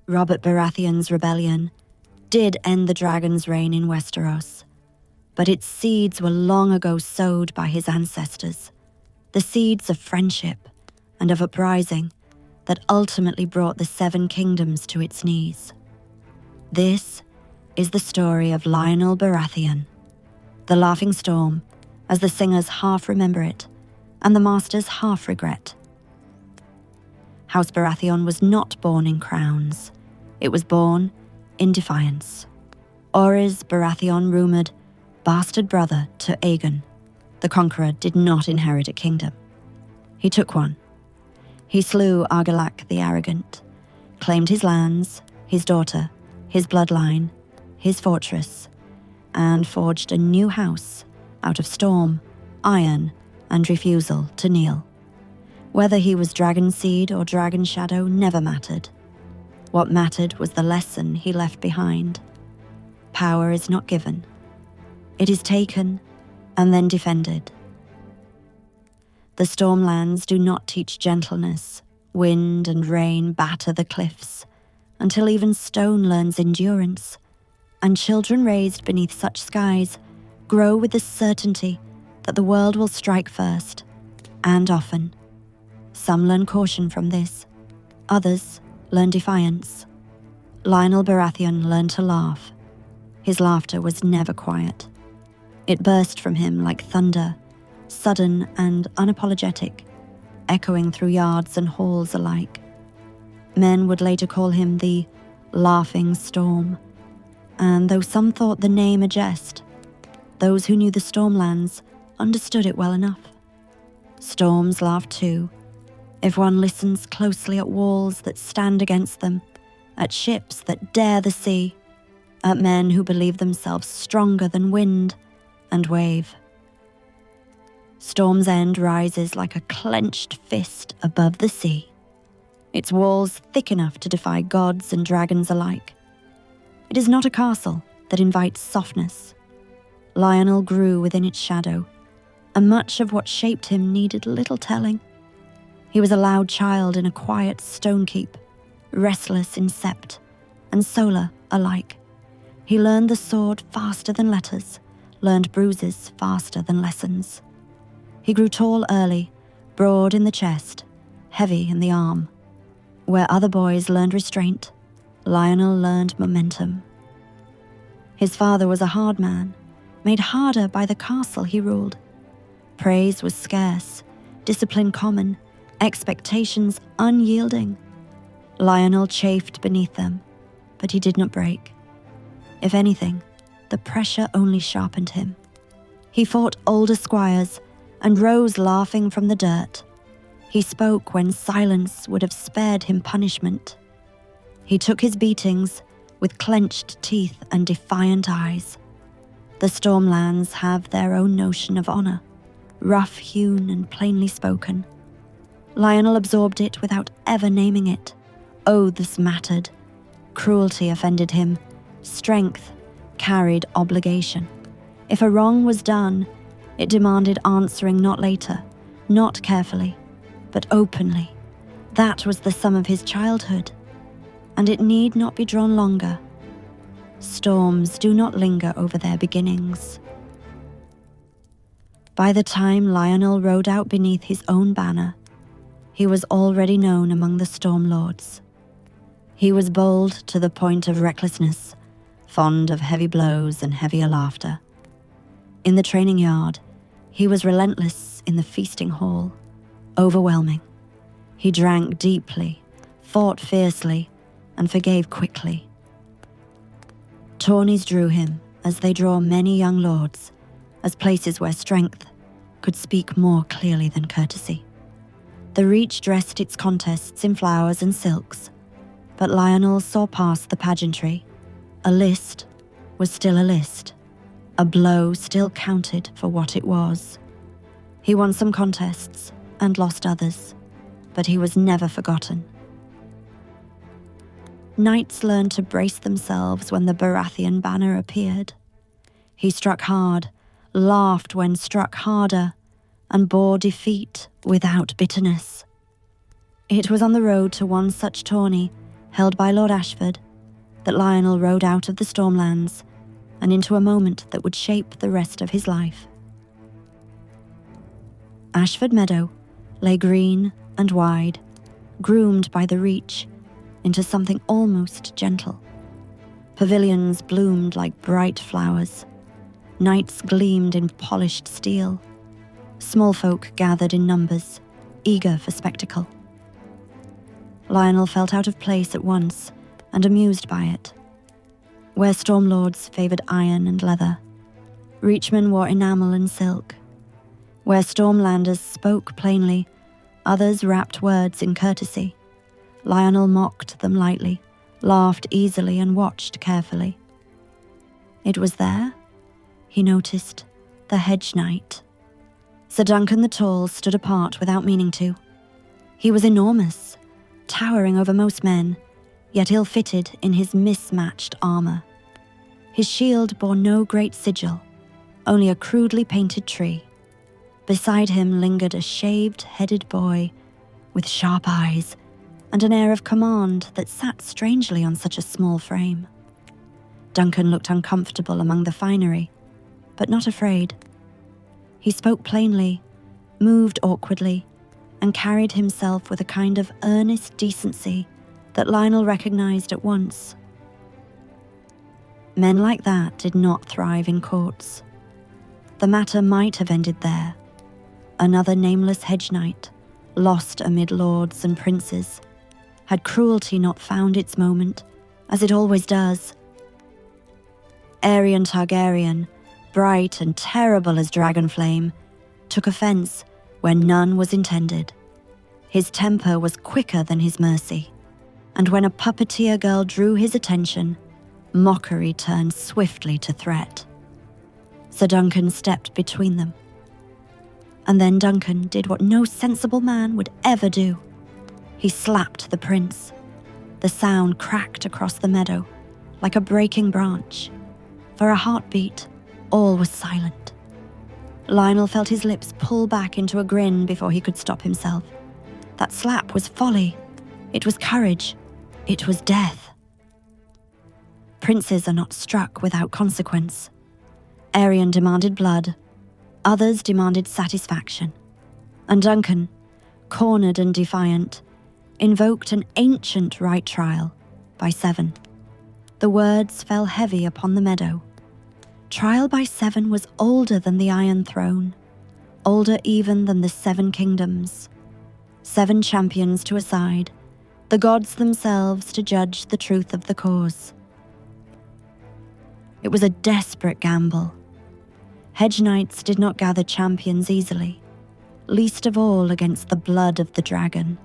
Robert Baratheon's rebellion did end the dragon's reign in Westeros, but its seeds were long ago sowed by his ancestors, the seeds of friendship and of uprising that ultimately brought the Seven Kingdoms to its knees. This is the story of Lyonel Baratheon, the Laughing Storm, as the singers half remember it, and the masters half regret. House Baratheon was not born in crowns. It was born in defiance. Orys Baratheon, rumoured bastard brother to Aegon, the Conqueror, did not inherit a kingdom. He took one. He slew Argilac the Arrogant, claimed his lands, his daughter, his bloodline, his fortress, and forged a new house out of storm, iron, and refusal to kneel. Whether he was dragon seed or dragon shadow never mattered. What mattered was the lesson he left behind. Power is not given. It is taken and then defended. The stormlands do not teach gentleness. Wind and rain batter the cliffs until even stone learns endurance, and children raised beneath such skies grow with the certainty that the world will strike first, and often. Some learn caution from this, others learn defiance. Lyonel Baratheon learned to laugh. His laughter was never quiet. It burst from him like thunder, sudden and unapologetic, echoing through yards and halls alike. Men would later call him the Laughing Storm, and though some thought the name a jest, those who knew the Stormlands understood it well enough. Storms laugh too, if one listens closely at walls that stand against them, at ships that dare the sea, at men who believe themselves stronger than wind and wave. Storm's End rises like a clenched fist above the sea, its walls thick enough to defy gods and dragons alike. It is not a castle that invites softness. Lyonel grew within its shadow, and much of what shaped him needed little telling. He was a loud child in a quiet stone keep, restless in sept and solar alike. He learned the sword faster than letters, learned bruises faster than lessons. He grew tall early, broad in the chest, heavy in the arm. Where other boys learned restraint, Lyonel learned momentum. His father was a hard man, made harder by the castle he ruled. Praise was scarce, discipline common, expectations unyielding. Lyonel chafed beneath them, but he did not break. If anything, the pressure only sharpened him. He fought older squires and rose laughing from the dirt. He spoke when silence would have spared him punishment. He took his beatings with clenched teeth and defiant eyes. The Stormlands have their own notion of honor, rough-hewn and plainly spoken. Lyonel absorbed it without ever naming it. Oaths mattered. Cruelty offended him. Strength carried obligation. If a wrong was done, it demanded answering not later, not carefully, but openly. That was the sum of his childhood, and it need not be drawn longer. Storms do not linger over their beginnings. By the time Lyonel rode out beneath his own banner, he was already known among the Storm Lords. He was bold to the point of recklessness, fond of heavy blows and heavier laughter. In the training yard, he was relentless in the feasting hall, overwhelming. He drank deeply, fought fiercely, and forgave quickly. Tourneys drew him, as they draw many young lords, as places where strength could speak more clearly than courtesy. The Reach dressed its contests in flowers and silks, but Lyonel saw past the pageantry. A list was still a list. A blow still counted for what it was. He won some contests and lost others, but he was never forgotten. Knights learned to brace themselves when the Baratheon banner appeared. He struck hard, laughed when struck harder, and bore defeat without bitterness. It was on the road to one such tourney, held by Lord Ashford, that Lyonel rode out of the stormlands and into a moment that would shape the rest of his life. Ashford Meadow lay green and wide, groomed by the reach into something almost gentle. Pavilions bloomed like bright flowers. Knights gleamed in polished steel. Small folk gathered in numbers, eager for spectacle. Lyonel felt out of place at once and amused by it. Where stormlords favoured iron and leather, reachmen wore enamel and silk. Where stormlanders spoke plainly, others wrapped words in courtesy. Lyonel mocked them lightly, laughed easily, and watched carefully. It was there, he noticed, the Hedge Knight. Sir Duncan the Tall stood apart without meaning to. He was enormous, towering over most men, yet ill-fitted in his mismatched armour. His shield bore no great sigil, only a crudely painted tree. Beside him lingered a shaved-headed boy with sharp eyes and an air of command that sat strangely on such a small frame. Duncan looked uncomfortable among the finery, but not afraid. He spoke plainly, moved awkwardly, and carried himself with a kind of earnest decency that Lyonel recognized at once. Men like that did not thrive in courts. The matter might have ended there. Another nameless Hedge Knight, lost amid lords and princes. Had cruelty not found its moment, as it always does? Aerion Targaryen, bright and terrible as dragon flame, took offence where none was intended. His temper was quicker than his mercy, and when a puppeteer girl drew his attention, mockery turned swiftly to threat. Sir Duncan stepped between them. And then Duncan did what no sensible man would ever do. He slapped the prince. The sound cracked across the meadow, like a breaking branch. For a heartbeat, all was silent. Lyonel felt his lips pull back into a grin before he could stop himself. That slap was folly. It was courage. It was death. Princes are not struck without consequence. Aerion demanded blood. Others demanded satisfaction. And Duncan, cornered and defiant, invoked an ancient right trial by 7. The words fell heavy upon the meadow. Trial by 7 was older than the Iron Throne, older even than the 7 kingdoms. 7 champions to a side, the gods themselves to judge the truth of the cause. It was a desperate gamble. Hedge Knights did not gather champions easily, least of all against the blood of the dragon.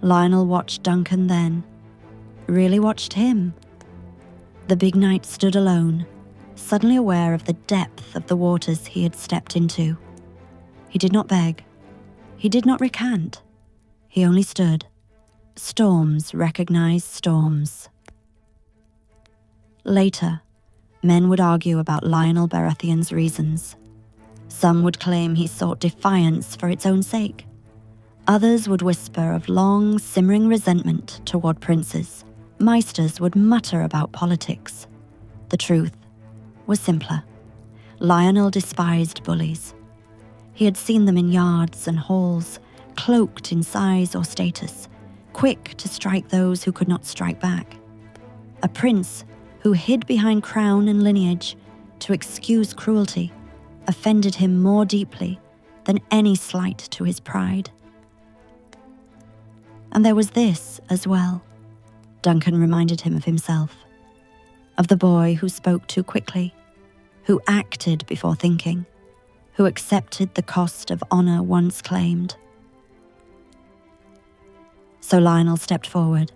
Lyonel watched Duncan then, really watched him. The big knight stood alone, suddenly aware of the depth of the waters he had stepped into. He did not beg. He did not recant. He only stood. Storms recognized storms. Later, men would argue about Lyonel Baratheon's reasons. Some would claim he sought defiance for its own sake. Others would whisper of long, simmering resentment toward princes. Maesters would mutter about politics. The truth was simpler. Lyonel despised bullies. He had seen them in yards and halls, cloaked in size or status, quick to strike those who could not strike back. A prince who hid behind crown and lineage to excuse cruelty, offended him more deeply than any slight to his pride. And there was this as well. Duncan reminded him of himself, of the boy who spoke too quickly, who acted before thinking, who accepted the cost of honor once claimed. So Lyonel stepped forward.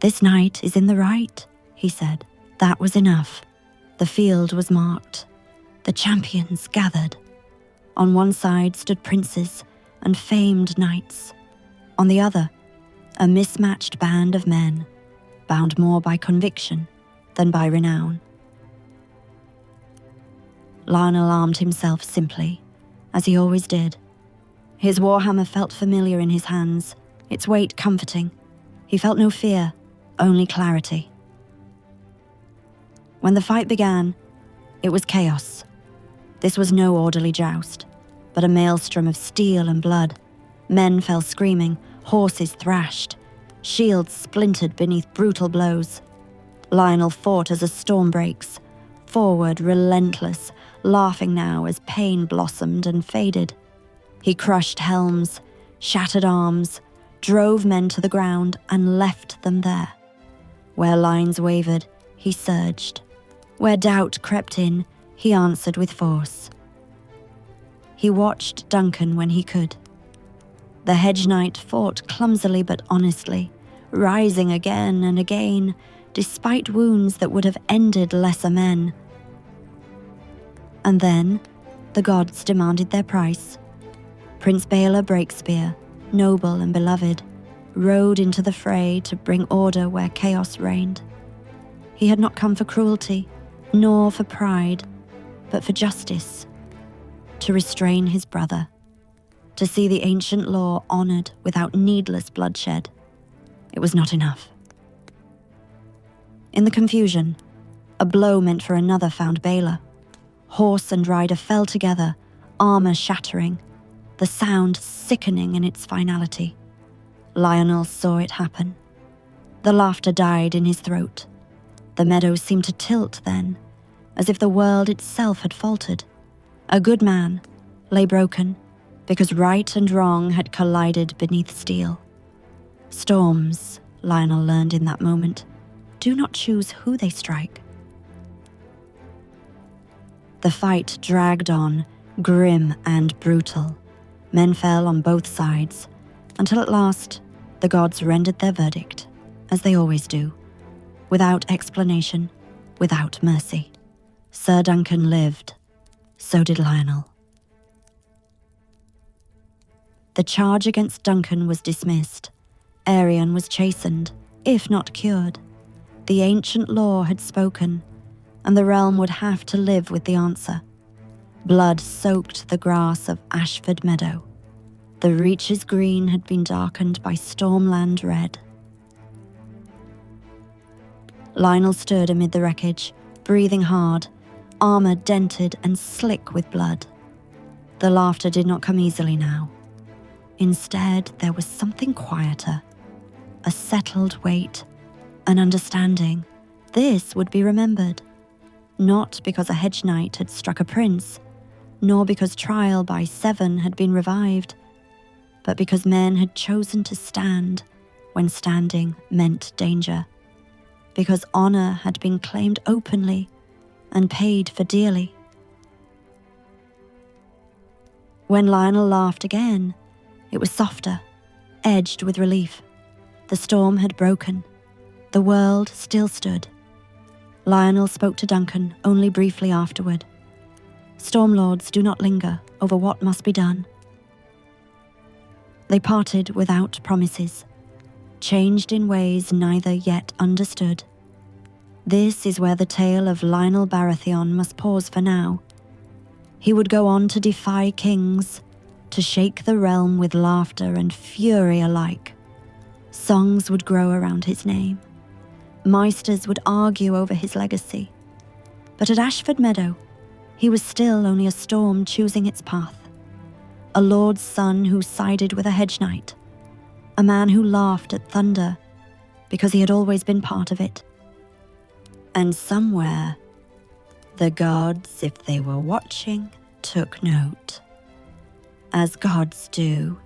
"This knight is in the right," he said. That was enough. The field was marked. The champions gathered. On one side stood princes and famed knights. On the other, a mismatched band of men, bound more by conviction than by renown. Lyonel armed himself simply, as he always did. His warhammer felt familiar in his hands, its weight comforting. He felt no fear, only clarity. When the fight began, it was chaos. This was no orderly joust, but a maelstrom of steel and blood. Men fell screaming, horses thrashed, shields splintered beneath brutal blows. Lyonel fought as a storm breaks, forward, relentless, laughing now as pain blossomed and faded. He crushed helms, shattered arms, drove men to the ground and left them there. Where lines wavered, he surged. Where doubt crept in, he answered with force. He watched Duncan when he could. The Hedge Knight fought clumsily but honestly, rising again and again, despite wounds that would have ended lesser men. And then, the gods demanded their price. Prince Baelor Breakspear, noble and beloved, rode into the fray to bring order where chaos reigned. He had not come for cruelty, nor for pride, but for justice, to restrain his brother, to see the ancient law honored without needless bloodshed. It was not enough. In the confusion, a blow meant for another found Baelor. Horse and rider fell together, armor shattering, the sound sickening in its finality. Lyonel saw it happen. The laughter died in his throat. The meadow seemed to tilt then, as if the world itself had faltered. A good man lay broken, because right and wrong had collided beneath steel. Storms, Lyonel learned in that moment, do not choose who they strike. The fight dragged on, grim and brutal. Men fell on both sides, until at last the gods rendered their verdict, as they always do, without explanation, without mercy. Sir Duncan lived, so did Lyonel. The charge against Duncan was dismissed. Aerion was chastened, if not cured. The ancient law had spoken, and the realm would have to live with the answer. Blood soaked the grass of Ashford Meadow. The reaches green had been darkened by stormland red. Lyonel stood amid the wreckage, breathing hard, armor dented and slick with blood. The laughter did not come easily now. Instead, there was something quieter, a settled weight, an understanding. This would be remembered, not because a Hedge Knight had struck a prince, nor because trial by 7 had been revived, but because men had chosen to stand when standing meant danger, because honor had been claimed openly and paid for dearly. When Lyonel laughed again, it was softer, edged with relief. The storm had broken. The world still stood. Lyonel spoke to Duncan only briefly afterward. Stormlords do not linger over what must be done. They parted without promises, changed in ways neither yet understood. This is where the tale of Lyonel Baratheon must pause for now. He would go on to defy kings, to shake the realm with laughter and fury alike. Songs would grow around his name. Maesters would argue over his legacy. But at Ashford Meadow, he was still only a storm choosing its path. A lord's son who sided with a Hedge Knight. A man who laughed at thunder because he had always been part of it. And somewhere, the gods, if they were watching, took note. As gods do,